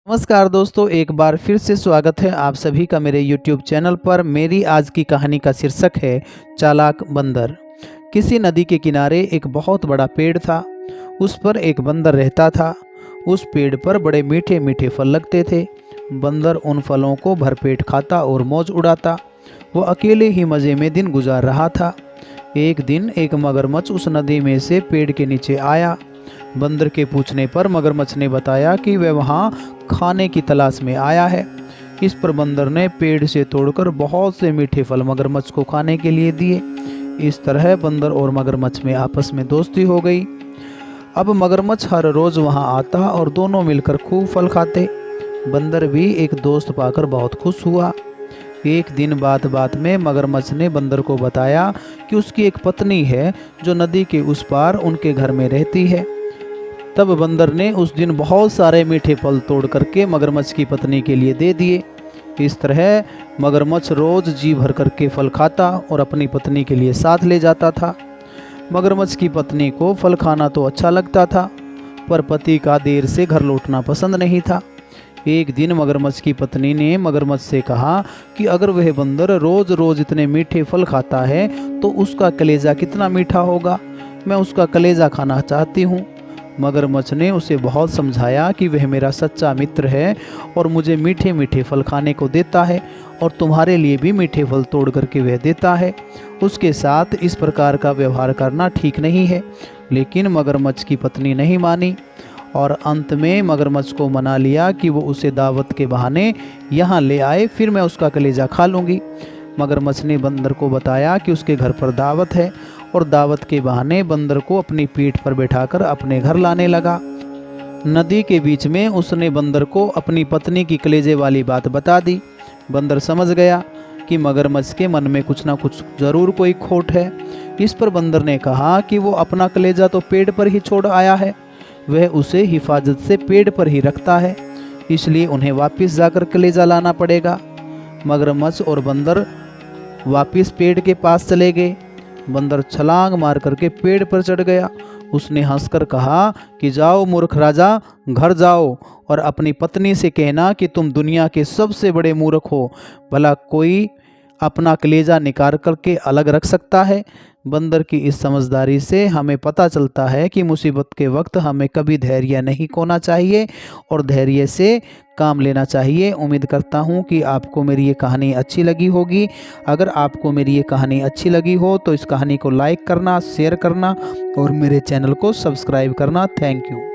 नमस्कार दोस्तों, एक बार फिर से स्वागत है आप सभी का मेरे YouTube चैनल पर। मेरी आज की कहानी का शीर्षक है चालाक बंदर। किसी नदी के किनारे एक बहुत बड़ा पेड़ था। उस पर एक बंदर रहता था। उस पेड़ पर बड़े मीठे मीठे फल लगते थे। बंदर उन फलों को भरपेट खाता और मौज उड़ाता। वो अकेले ही मज़े में दिन गुजार रहा था। एक दिन एक मगरमच्छ उस नदी में से पेड़ के नीचे आया। बंदर के पूछने पर मगरमच्छ ने बताया कि वह वहाँ खाने की तलाश में आया है। इस पर बंदर ने पेड़ से तोड़कर बहुत से मीठे फल मगरमच्छ को खाने के लिए दिए। इस तरह बंदर और मगरमच्छ में आपस में दोस्ती हो गई। अब मगरमच्छ हर रोज़ वहाँ आता और दोनों मिलकर खूब फल खाते। बंदर भी एक दोस्त पाकर बहुत खुश हुआ। एक दिन बात बात में मगरमच्छ ने बंदर को बताया कि उसकी एक पत्नी है जो नदी के उस पार उनके घर में रहती है। तब बंदर ने उस दिन बहुत सारे मीठे फल तोड़ करके मगरमच्छ की पत्नी के लिए दे दिए। इस तरह मगरमच्छ रोज जी भर करके फल खाता और अपनी पत्नी के लिए साथ ले जाता था। मगरमच्छ की पत्नी को फल खाना तो अच्छा लगता था, पर पति का देर से घर लौटना पसंद नहीं था। एक दिन मगरमच्छ की पत्नी ने मगरमच्छ से कहा कि अगर वह बंदर रोज रोज इतने मीठे फल खाता है तो उसका कलेजा कितना मीठा होगा। मैं उसका कलेजा खाना चाहती हूँ। मगरमच्छ ने उसे बहुत समझाया कि वह मेरा सच्चा मित्र है और मुझे मीठे मीठे फल खाने को देता है और तुम्हारे लिए भी मीठे फल तोड़ करके वह देता है। उसके साथ इस प्रकार का व्यवहार करना ठीक नहीं है। लेकिन मगरमच्छ की पत्नी नहीं मानी और अंत में मगरमच्छ को मना लिया कि वो उसे दावत के बहाने यहाँ ले आए, फिर मैं उसका कलेजा खा लूँगी। मगरमच्छ ने बंदर को बताया कि उसके घर पर दावत है और दावत के बहाने बंदर को अपनी पीठ पर बैठाकर अपने घर लाने लगा। नदी के बीच में उसने बंदर को अपनी पत्नी की कलेजे वाली बात बता दी। बंदर समझ गया कि मगरमच्छ के मन में कुछ ना कुछ जरूर कोई खोट है। इस पर बंदर ने कहा कि वो अपना कलेजा तो पेड़ पर ही छोड़ आया है, वह उसे हिफाजत से पेड़ पर ही रखता है, इसलिए उन्हें वापस जाकर कलेजा लाना पड़ेगा। मगरमच्छ और बंदर वापस पेड़ के पास चले गए। बंदर छलांग मार करके पेड़ पर चढ़ गया। उसने हंसकर कहा कि जाओ मूर्ख राजा, घर जाओ और अपनी पत्नी से कहना कि तुम दुनिया के सबसे बड़े मूर्ख हो। भला कोई अपना कलेजा निकाल करके अलग रख सकता है। बंदर की इस समझदारी से हमें पता चलता है कि मुसीबत के वक्त हमें कभी धैर्य नहीं खोना चाहिए और धैर्य से काम लेना चाहिए। उम्मीद करता हूँ कि आपको मेरी ये कहानी अच्छी लगी होगी। अगर आपको मेरी ये कहानी अच्छी लगी हो तो इस कहानी को लाइक करना, शेयर करना और मेरे चैनल को सब्सक्राइब करना। Thank you.